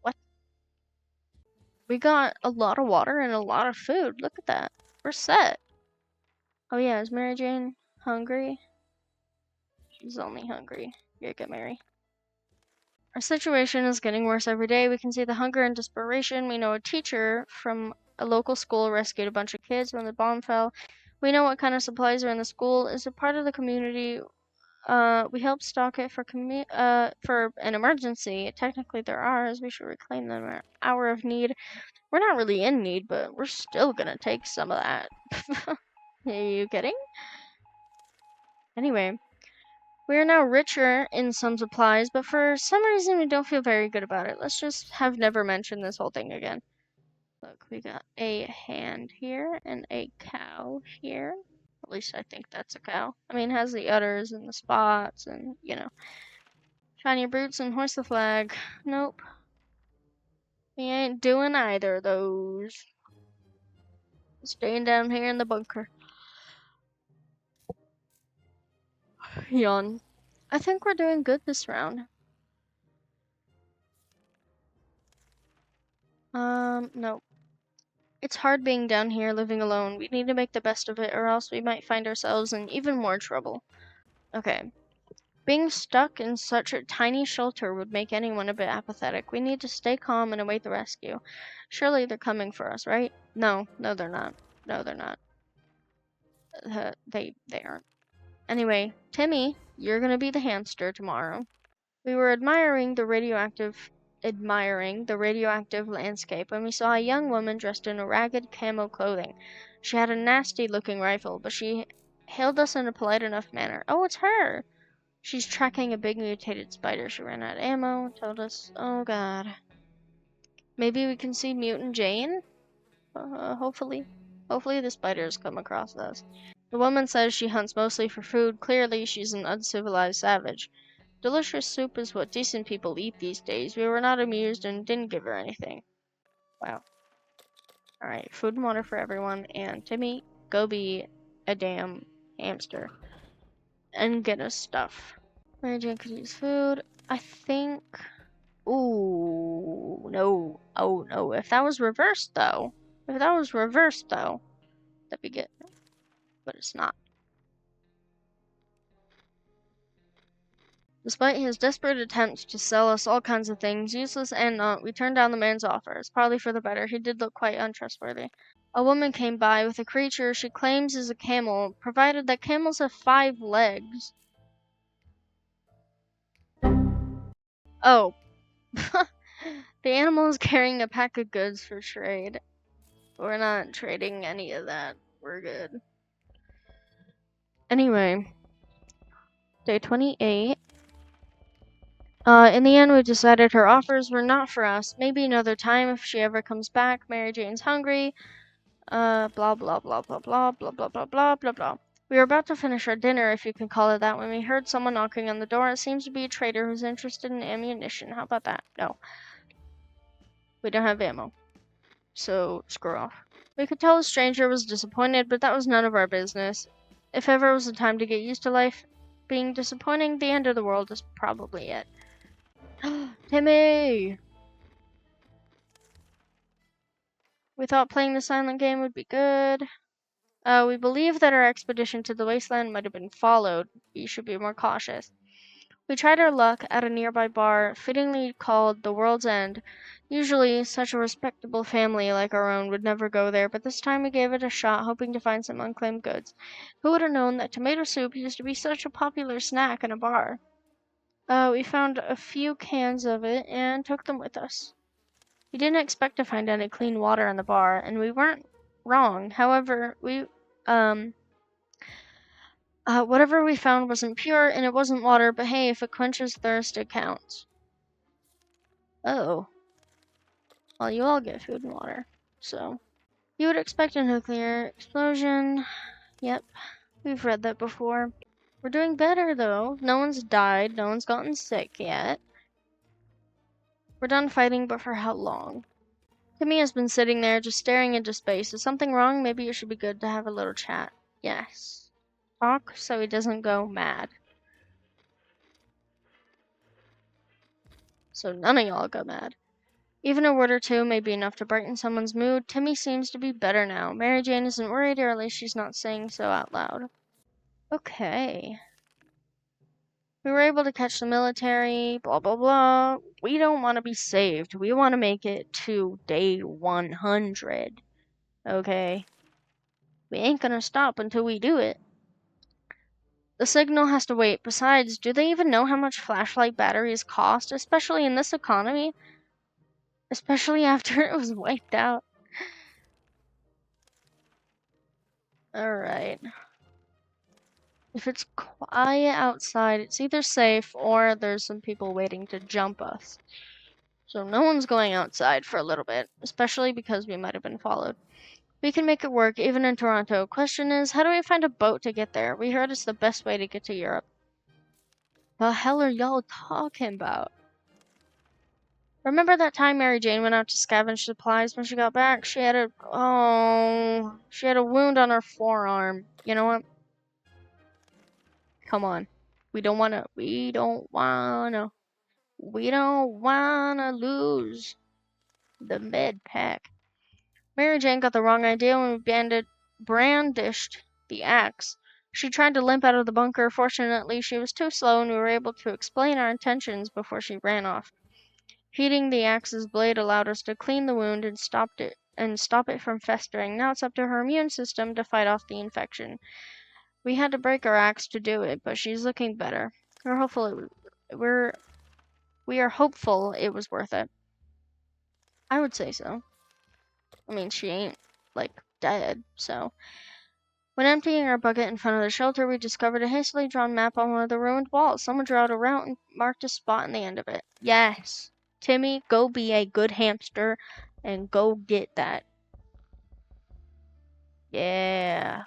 What? We got a lot of water and a lot of food. Look at that. We're set. Oh yeah, is Mary Jane hungry? She's only hungry. Here, get Mary. Our situation is getting worse every day. We can see the hunger and desperation. We know a teacher from a local school rescued a bunch of kids when the bomb fell. We know what kind of supplies are in the school. Is it part of the community? We help stock it for an emergency. Technically, they're ours. We should reclaim them at hour of need. We're not really in need, but we're still gonna take some of that. Are you kidding? Anyway, we are now richer in some supplies, but for some reason we don't feel very good about it. Let's just have never mentioned this whole thing again. Look, we got a hand here and a cow here. At least I think that's a cow. I mean, it has the udders and the spots and, you know. Shine your boots and hoist the flag. Nope. We ain't doing either of those. Staying down here in the bunker. Yawn. I think we're doing good this round. No. It's hard being down here living alone. We need to make the best of it, or else we might find ourselves in even more trouble. Okay. Being stuck in such a tiny shelter would make anyone a bit apathetic. We need to stay calm and await the rescue. Surely they're coming for us, right? No, they're not. No, they're not. They aren't. Anyway, Timmy, You're gonna be the hamster tomorrow. We were admiring the radioactive landscape when we saw a young woman dressed in a ragged camo clothing. She had a nasty looking rifle, but she hailed us in a polite enough manner. Oh, it's her! She's tracking a big mutated spider. She ran out of ammo and told us, oh god. Maybe we can see Mutant Jane? Hopefully. Hopefully the spiders come across us. The woman says she hunts mostly for food. Clearly, she's an uncivilized savage. Delicious soup is what decent people eat these days. We were not amused and didn't give her anything. Wow. Alright, food and water for everyone. And Timmy, go be a damn hamster. And get us stuff. Mary Jane could use food. I think... Ooh, no. Oh, no. If that was reversed, though. That'd be good. But it's not. Despite his desperate attempts to sell us all kinds of things, useless and not, we turned down the man's offers. Probably for the better. He did look quite untrustworthy. A woman came by with a creature she claims is a camel, provided that camels have 5 legs. Oh. The animal is carrying a pack of goods for trade. We're not trading any of that. We're good. Anyway. Day 28. In the end, we decided her offers were not for us. Maybe another time if she ever comes back. Mary Jane's hungry. Blah, blah, blah, blah, blah, blah, blah, blah, blah, blah, blah. We were about to finish our dinner, if you can call it that, when we heard someone knocking on the door. It seems to be a trader who's interested in ammunition. How about that? No. We don't have ammo. So, screw off. We could tell the stranger was disappointed, but that was none of our business. If ever was a time to get used to life being disappointing, the end of the world is probably it. Timmy! We thought playing the silent game would be good. We believe that our expedition to the wasteland might have been followed. We should be more cautious. We tried our luck at a nearby bar, fittingly called the World's End. Usually, such a respectable family like our own would never go there, but this time we gave it a shot, hoping to find some unclaimed goods. Who would have known that tomato soup used to be such a popular snack in a bar? We found a few cans of it and took them with us. We didn't expect to find any clean water in the bar, and we weren't wrong. However, whatever we found wasn't pure, and it wasn't water, but hey, if it quenches thirst, it counts. Oh. Well, you all get food and water, so. You would expect a nuclear explosion. Yep, we've read that before. We're doing better, though. No one's died, no one's gotten sick yet. We're done fighting, but for how long? Timmy has been sitting there, just staring into space. Is something wrong? Maybe it should be good to have a little chat. Yes. Talk so he doesn't go mad. So none of y'all go mad. Even a word or two may be enough to brighten someone's mood. Timmy seems to be better now. Mary Jane isn't worried, or at least she's not saying so out loud. Okay. We were able to catch the military, blah blah blah. We don't want to be saved. We want to make it to day 100. Okay? We ain't gonna stop until we do it. The signal has to wait. Besides, do they even know how much flashlight batteries cost, especially in this economy? Especially after it was wiped out. Alright. If it's quiet outside, it's either safe or there's some people waiting to jump us. So no one's going outside for a little bit, especially because we might have been followed. We can make it work, even in Toronto. Question is, how do we find a boat to get there? We heard it's the best way to get to Europe. The hell are y'all talking about? Remember that time Mary Jane went out to scavenge supplies when she got back? She had a wound on her forearm. You know what? Come on. We don't wanna lose the med pack. Mary Jane got the wrong idea when we brandished the axe. She tried to limp out of the bunker. Fortunately, she was too slow and we were able to explain our intentions before she ran off. Heating the axe's blade allowed us to clean the wound and stop it from festering. Now it's up to her immune system to fight off the infection. We had to break our axe to do it, but she's looking better. We're hopeful we're we are hopeful it was worth it. I would say so. I mean, she ain't like dead, so. When emptying our bucket in front of the shelter, we discovered a hastily drawn map on one of the ruined walls. Someone drew out a route and marked a spot on the end of it. Yes. Timmy, go be a good hamster and go get that. Yeah.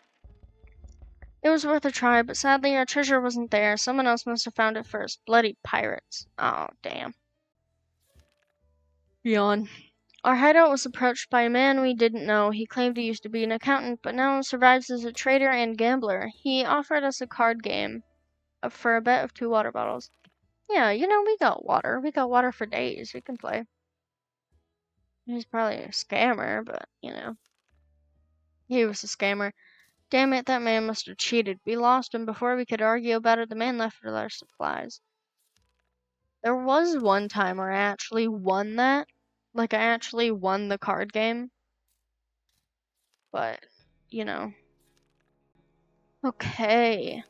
It was worth a try, but sadly our treasure wasn't there. Someone else must have found it first. Bloody pirates. Oh, damn. Yawn. Our hideout was approached by a man we didn't know. He claimed he used to be an accountant, but now survives as a trader and gambler. He offered us a card game for a bet of 2 water bottles. Yeah, we got water. We got water for days. We can play. He's probably a scammer, but, he was a scammer. Damn it, that man must have cheated. We lost him before we could argue about it. The man left with our supplies. There was one time where I actually won that. Like, I actually won the card game. But, you know. Okay.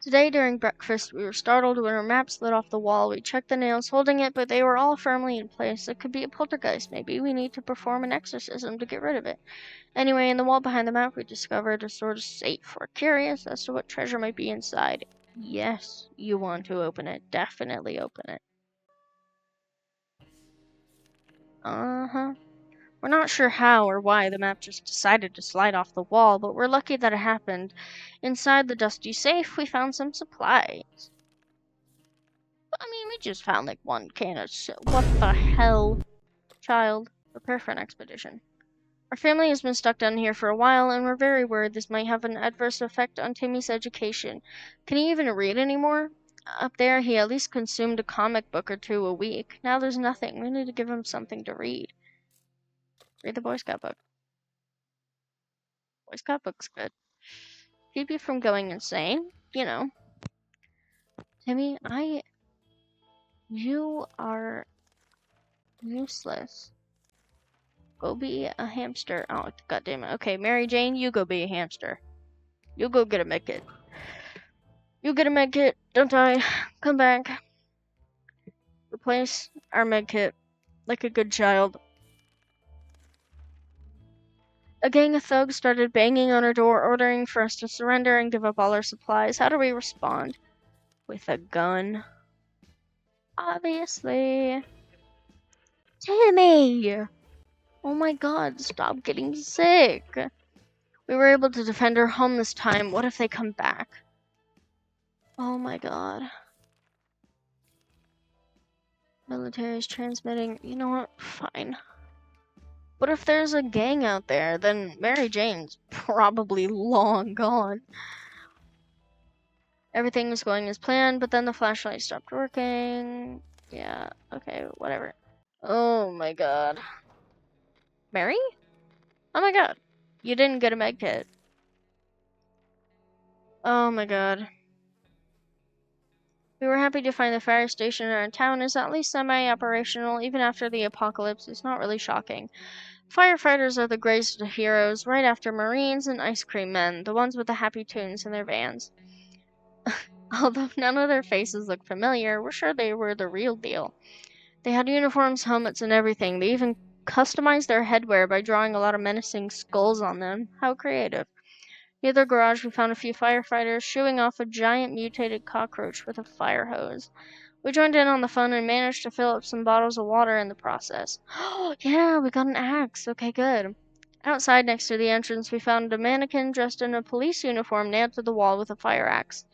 Today during breakfast, we were startled when our map slid off the wall. We checked the nails holding it, but they were all firmly in place. It could be a poltergeist, maybe. We need to perform an exorcism to get rid of it. Anyway, in the wall behind the map, we discovered a sort of safe. We're curious as to what treasure might be inside. Yes, you want to open it. Definitely open it. Uh-huh. We're not sure how or why the map just decided to slide off the wall, but we're lucky that it happened. Inside the dusty safe, we found some supplies. I mean, we just found like one can of what the hell? Child, prepare for an expedition. Our family has been stuck down here for a while, and we're very worried this might have an adverse effect on Timmy's education. Can he even read anymore? Up there, he at least consumed a comic book or two a week. Now there's nothing. We need to give him something to read. Read the Boy Scout book. Boy Scout book's good. Keep you from going insane, Timmy, you are useless. Go be a hamster. Oh, goddammit. Okay, Mary Jane, you go be a hamster. You go get a medkit. You get a medkit. Don't die. Come back. Replace our medkit like a good child. A gang of thugs started banging on our door, ordering for us to surrender and give up all our supplies. How do we respond? With a gun. Obviously. Timmy! Oh my god, stop getting sick. We were able to defend our home this time. What if they come back? Oh my god. Military is transmitting. You know what? Fine. What if there's a gang out there? Then Mary Jane's probably long gone. Everything was going as planned, but then the flashlight stopped working. Yeah, okay, whatever. Oh my god. Mary? Oh my god. You didn't get a med kit. Oh my god. We were happy to find the fire station in our town is at least semi-operational even after the apocalypse. It's not really shocking. Firefighters are the greatest of heroes, right after Marines and ice cream men, the ones with the happy tunes in their vans. Although none of their faces look familiar, we're sure they were the real deal. They had uniforms, helmets, and everything. They even customized their headwear by drawing a lot of menacing skulls on them. How creative. Near their garage, we found a few firefighters shooing off a giant mutated cockroach with a fire hose. We joined in on the fun and managed to fill up some bottles of water in the process. Oh, yeah, we got an axe. Okay, good. Outside, next to the entrance, we found a mannequin dressed in a police uniform nailed to the wall with a fire axe.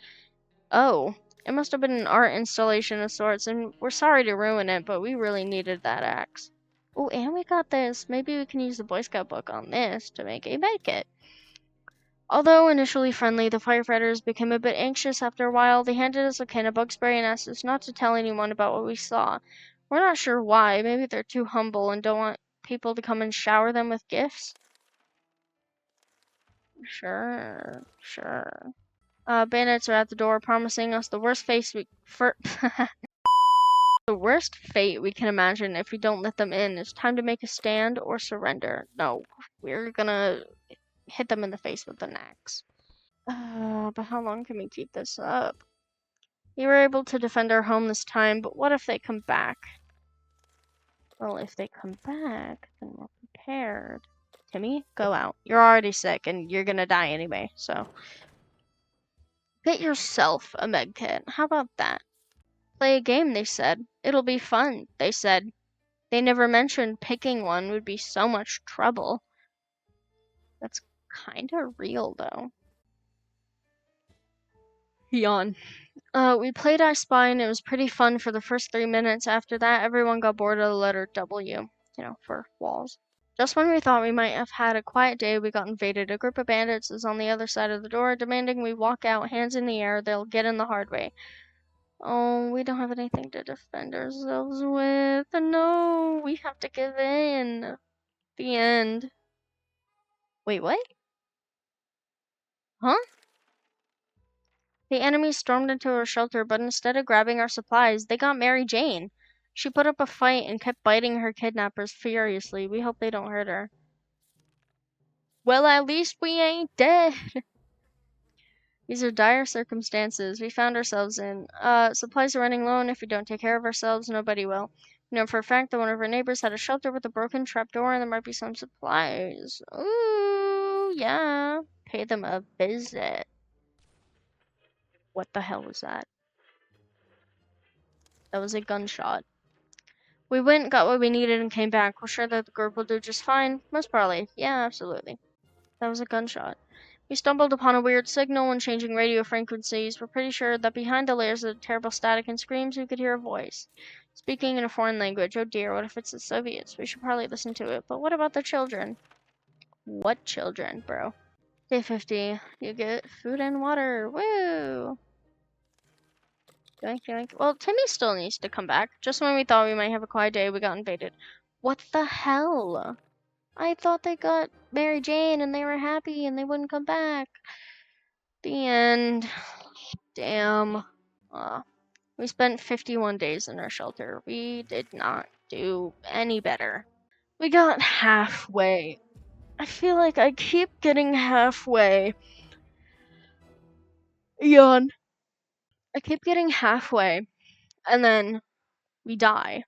Oh, it must have been an art installation of sorts, and we're sorry to ruin it, but we really needed that axe. Oh, and we got this. Maybe we can use the Boy Scout book on this to make a medkit. Although initially friendly, the firefighters became a bit anxious after a while. They handed us a can of bug spray and asked us not to tell anyone about what we saw. We're not sure why. Maybe they're too humble and don't want people to come and shower them with gifts. Sure. Bandits are at the door, promising us the worst face we The worst fate we can imagine if we don't let them in is time to make a stand or surrender. No, we're gonna hit them in the face with an axe. But how long can we keep this up? We were able to defend our home this time, but what if they come back? Well, if they come back, then we're prepared. Timmy, go out. You're already sick and you're gonna die anyway, so. Get yourself a med kit. How about that? Play a game, they said. It'll be fun, they said. They never mentioned picking one would be so much trouble. That's kinda real, though. Yawn. We played I Spy and it was pretty fun for the first 3 minutes. After that, everyone got bored of the letter W, for walls. Just when we thought we might have had a quiet day, we got invaded. A group of bandits is on the other side of the door, demanding we walk out, hands in the air. They'll get in the hard way. Oh, we don't have anything to defend ourselves with. No, we have to give in. The end. Wait, what? Huh? The enemy stormed into our shelter, but instead of grabbing our supplies, they got Mary Jane. She put up a fight and kept biting her kidnappers furiously. We hope they don't hurt her. Well, at least we ain't dead. These are dire circumstances we found ourselves in. Supplies are running low, and if we don't take care of ourselves, nobody will. We know for a fact that one of our neighbors had a shelter with a broken trapdoor, and there might be some supplies. Ooh, yeah. Pay them a visit. What the hell was that? That was a gunshot. We went, got what we needed, and came back. We're sure that the group will do just fine. Most probably. Yeah, absolutely. That was a gunshot. We stumbled upon a weird signal when changing radio frequencies. We're pretty sure that behind the layers of terrible static and screams, we could hear a voice. Speaking in a foreign language. Oh dear, what if it's the Soviets? We should probably listen to it. But what about the children? What children, bro? Day 50. You get food and water. Woo! Yoink, yoink. Well, Timmy still needs to come back. Just when we thought we might have a quiet day, we got invaded. What the hell? I thought they got Mary Jane and they were happy and they wouldn't come back. The end. Damn. We spent 51 days in our shelter. We did not do any better. We got halfway. I feel like I keep getting halfway. Yawn. I keep getting halfway, and then we die.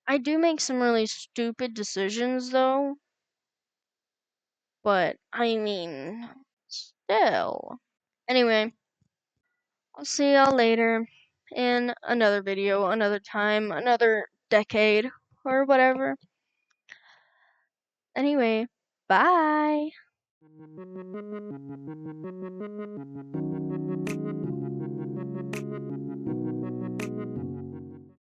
I do make some really stupid decisions, though. But, I mean, still. Anyway, I'll see y'all later in another video, another time, another decade, or whatever. Anyway, bye!